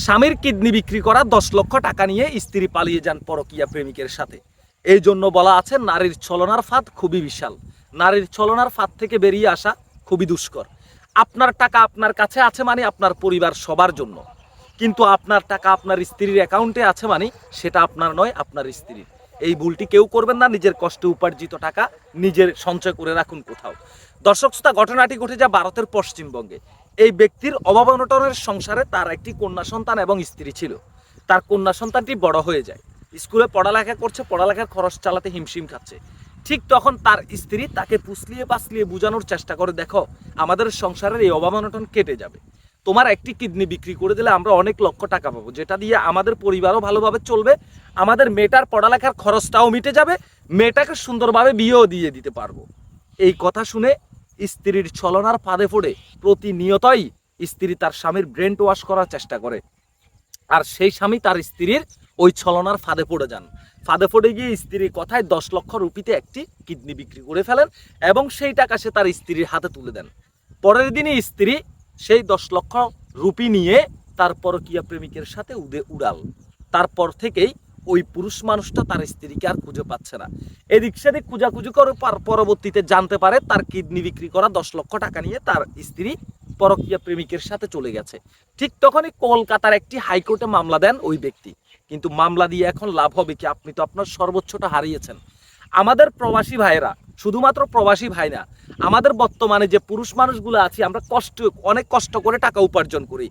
স্বামীর কিডনি বিক্রি করা 10 লক্ষ টাকা নিয়ে স্ত্রী পালিয়ে যান পরকীয়া প্রেমিকের সাথে। এই জন্য বলা আছে নারীর ছলনার ফাঁদ খুবই বিশাল। নারীর ছলনার ফাঁদ থেকে বেরিয়ে আসা খুবই দুষ্কর। আপনার টাকা আপনার কাছে আছে মানে আপনার পরিবার সবার জন্য, কিন্তু আপনার টাকা আপনার স্ত্রীর অ্যাকাউন্টে আছে মানে সেটা আপনার নয়, আপনার স্ত্রীর। এই ভুলটি কেউ করবেন না। নিজের কষ্টে উপার্জিত টাকা নিজের সঞ্চয় করে রাখুন কোথাও। দর্শক শ্রোতা, ঘটনাটি ঘটে যায় ভারতের পশ্চিমবঙ্গে। এই ব্যক্তির অভাব অনটনের সংসারে তার একটি কন্যা সন্তান এবং স্ত্রী ছিল। তার কন্যা সন্তানটি বড় হয়ে যায়, স্কুলে পড়ালেখা করছে, পড়ালেখার খরচ চালাতে হিমশিম খাচ্ছে। ঠিক তখন তার স্ত্রী তাকে পুষলিয়ে পাসলিয়ে বোঝানোর চেষ্টা করে, দেখো আমাদের সংসারের এই অভাব অনটন কেটে যাবে, তোমার একটি কিডনি বিক্রি করে দিলে আমরা অনেক লক্ষ টাকা পাবো, যেটা দিয়ে আমাদের পরিবারও ভালোভাবে চলবে, আমাদের মেয়েটার পড়ালেখার খরচটাও মিটে যাবে, মেয়েটাকে সুন্দরভাবে বিয়েও দিয়ে দিতে পারবো। এই কথা শুনে স্ত্রীর ছলনার ফাঁদে পড়ে প্রতিনিয়তই স্ত্রী তার স্বামীর ব্রেন ওয়াশ করার চেষ্টা করে, আর সেই স্বামী তার স্ত্রীর ওই ছলনার ফাঁদে পড়ে যান। ফাঁদে পড়ে গিয়ে স্ত্রীর কথায় 10 লক্ষ রুপিতে একটি কিডনি বিক্রি করে ফেলেন এবং সেই টাকা সে তার স্ত্রীর হাতে তুলে দেন। পরের দিনই স্ত্রী সেই 10 লক্ষ রুপি নিয়ে তার পরকীয়া প্রেমিকের সাথে উড়াল। তারপর থেকেই ওই পুরুষ মানুষটা তার স্ত্রীকে আর খুঁজে পাচ্ছে না। এদিক সেদিক খুঁজাখুঁজি করে পরবর্তীতে জানতে পারে তার কিডনি বিক্রি করা 10 লক্ষ টাকা নিয়ে তার স্ত্রী পরকীয়া প্রেমিকের সাথে চলে গেছে। ঠিক তখনই কলকাতার একটি হাইকোর্টে মামলা দেন ওই ব্যক্তি। কিন্তু মামলা দিয়ে এখন লাভ হবে কি? আপনি তো আপনার সর্বোচ্চটা হারিয়েছেন। আমাদের প্রবাসী ভাইয়েরা, শুধুমাত্র প্রবাসী ভাই না, আমাদের বর্তমানে যে পুরুষ মানুষগুলো আছি, আমরা অনেক কষ্ট করে টাকা উপার্জন করি,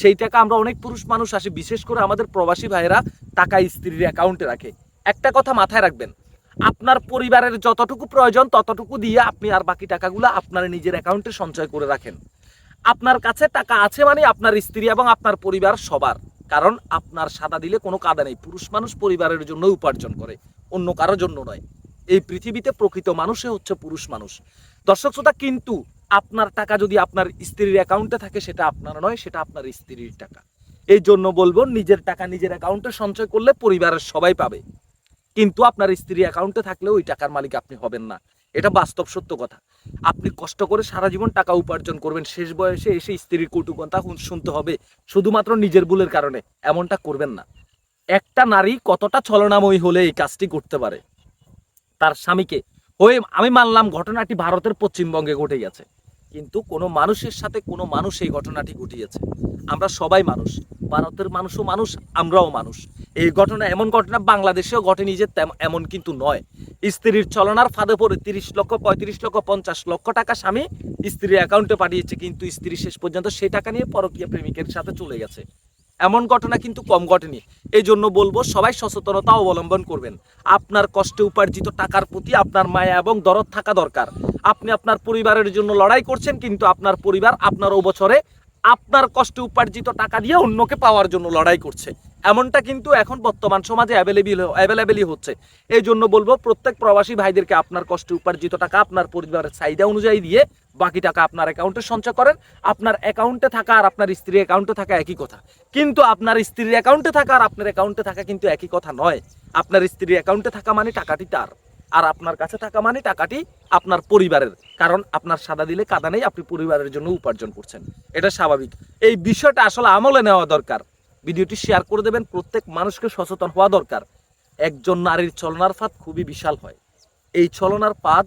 সেই টাকা আমরা অনেক পুরুষ মানুষ আসি, বিশেষ করে আমাদের প্রবাসী ভাইয়েরা টাকা স্ত্রীর অ্যাকাউন্টে রাখে। একটা কথা মাথায় রাখবেন, আপনার পরিবারের যতটুকু প্রয়োজন ততটুকু দিয়ে আপনি আর বাকি টাকাগুলো আপনার নিজের অ্যাকাউন্টে সঞ্চয় করে রাখেন। আপনার কাছে টাকা আছে মানে আপনার স্ত্রী এবং আপনার পরিবার সবার, কারণ আপনার সাদা দিলে কোনো কাদা নেই। পুরুষ মানুষ পরিবারের জন্য উপার্জন করে, অন্য কারোর জন্য নয়। এই পৃথিবীতে প্রকৃত মানুষে হচ্ছে পুরুষ মানুষ। দর্শক শ্রোতা, কিন্তু আপনার টাকা যদি আপনার স্ত্রীর অ্যাকাউন্টে থাকে সেটা আপনার নয়, সেটা আপনার স্ত্রীর টাকা। এই জন্য বলবো, নিজের টাকা নিজের অ্যাকাউন্টে সঞ্চয় করলে পরিবারের সবাই পাবে, কিন্তু আপনার স্ত্রীর অ্যাকাউন্টে থাকলে ওই টাকার মালিক আপনি হবেন না। এটা বাস্তব সত্য কথা। আপনি কষ্ট করে সারা জীবন টাকা উপার্জন করবেন, শেষ বয়সে এসে স্ত্রীর কটুকথা শুনতে হবে শুধুমাত্র নিজের ভুলের কারণে। এমনটা করবেন না। একটা নারী কতটা ছলনাময়ী হলে এই কাজটি করতে পারে? তার স্বামীকে হয়ে, আমি মানলাম ঘটনাটি ভারতের পশ্চিমবঙ্গে ঘটে গেছে, কিন্তু কোনো মানুষের সাথে কোনো মানুষ এই ঘটনাটি ঘটিয়েছে। আমরা সবাই মানুষ, ভারতের মানুষও মানুষ, আমরাও মানুষ। এই ঘটনা, এমন ঘটনা বাংলাদেশেও ঘটেনি যে এমন কিন্তু নয়। স্ত্রীর ছলনার ফাঁদে পড়ে 30 লক্ষ, 35 লক্ষ, 50 লক্ষ টাকা স্বামী স্ত্রীর অ্যাকাউন্টে পাঠিয়েছে, কিন্তু স্ত্রী শেষ পর্যন্ত সেই টাকা নিয়ে পরকীয়া প্রেমিকের সাথে চলে গেছে। এমন ঘটনা কিন্তু কম ঘটেনি। এই জন্য বলবো, সবাই সচেতনতা অবলম্বন করবেন। আপনার কষ্টে উপার্জিত টাকার প্রতি আপনার মায়া এবং দরদ থাকা দরকার। আপনি আপনার পরিবারের জন্য লড়াই করছেন, কিন্তু আপনার পরিবার আপনার বছরে আপনার কষ্টে উপার্জিত টাকা দিয়ে অন্যকে পাওয়ার জন্য লড়াই করছে। এমনটা কিন্তু এখন বর্তমান সমাজে অ্যাভেলেবেলই হচ্ছে। এই জন্য বলবো, প্রত্যেক প্রবাসী ভাইদেরকে আপনার কষ্টে উপার্জিত টাকা আপনার পরিবারের চাহিদা অনুযায়ী দিয়ে বাকি টাকা আপনার অ্যাকাউন্টে সঞ্চয় করেন। আপনার অ্যাকাউন্টে থাকা আর আপনার স্ত্রীর অ্যাকাউন্টে থাকা একই কথা, কিন্তু আপনার স্ত্রীর অ্যাকাউন্টে থাকা আর আপনার অ্যাকাউন্টে থাকা কিন্তু একই কথা নয়। আপনার স্ত্রীর অ্যাকাউন্টে থাকা মানে টাকাটি তার, আর আপনার কাছে থাকা মানে টাকাটি আপনার পরিবারের, কারণ আপনার সাদা দিলে কাদা নেই, আপনি পরিবারের জন্য উপার্জন করছেন, এটা স্বাভাবিক। এই বিষয়টা আসলে আমলে নেওয়া দরকার। ভিডিওটি শেয়ার করে দেবেন, প্রত্যেক মানুষকে সচেতন হওয়া দরকার। একজন নারীর ছলনার ফাঁদ খুবই বিশাল হয়। এই ছলনার ফাঁদ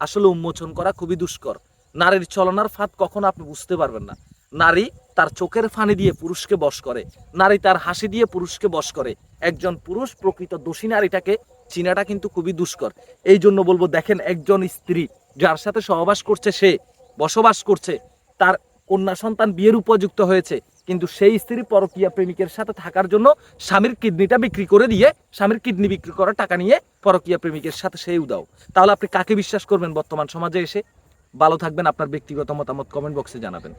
আসলে উন্মোচন করা খুবই দুষ্কর। নারীর ছলনার ফাঁদ কখনো আপনি বুঝতে পারবেন না। নারী তার চোখের ফানি দিয়ে পুরুষকে বশ করে, নারী তার হাসি দিয়ে পুরুষকে বশ করে। একজন পুরুষ প্রকৃত দোষী নারীটাকে চিনাটা কিন্তু খুবই দুষ্কর। এই জন্য বলবো, দেখেন একজন স্ত্রী যার সাথে সহবাস করছে, সে বসবাস করছে, তার কন্যা সন্তান বিয়ের উপযুক্ত হয়েছে, কিন্তু সেই স্ত্রী পরকীয়া প্রেমিকের সাথে থাকার জন্য স্বামীর কিডনিটা বিক্রি করে দিয়ে, স্বামীর কিডনি বিক্রি করার টাকা নিয়ে পরকীয়া প্রেমিকের সাথে সেই উদাও। তাহলে আপনি কাকে বিশ্বাস করবেন বর্তমান সমাজে এসে? ভালো থাকবেন। আপনার ব্যক্তিগত মতামত কমেন্ট বক্সে জানাবেন।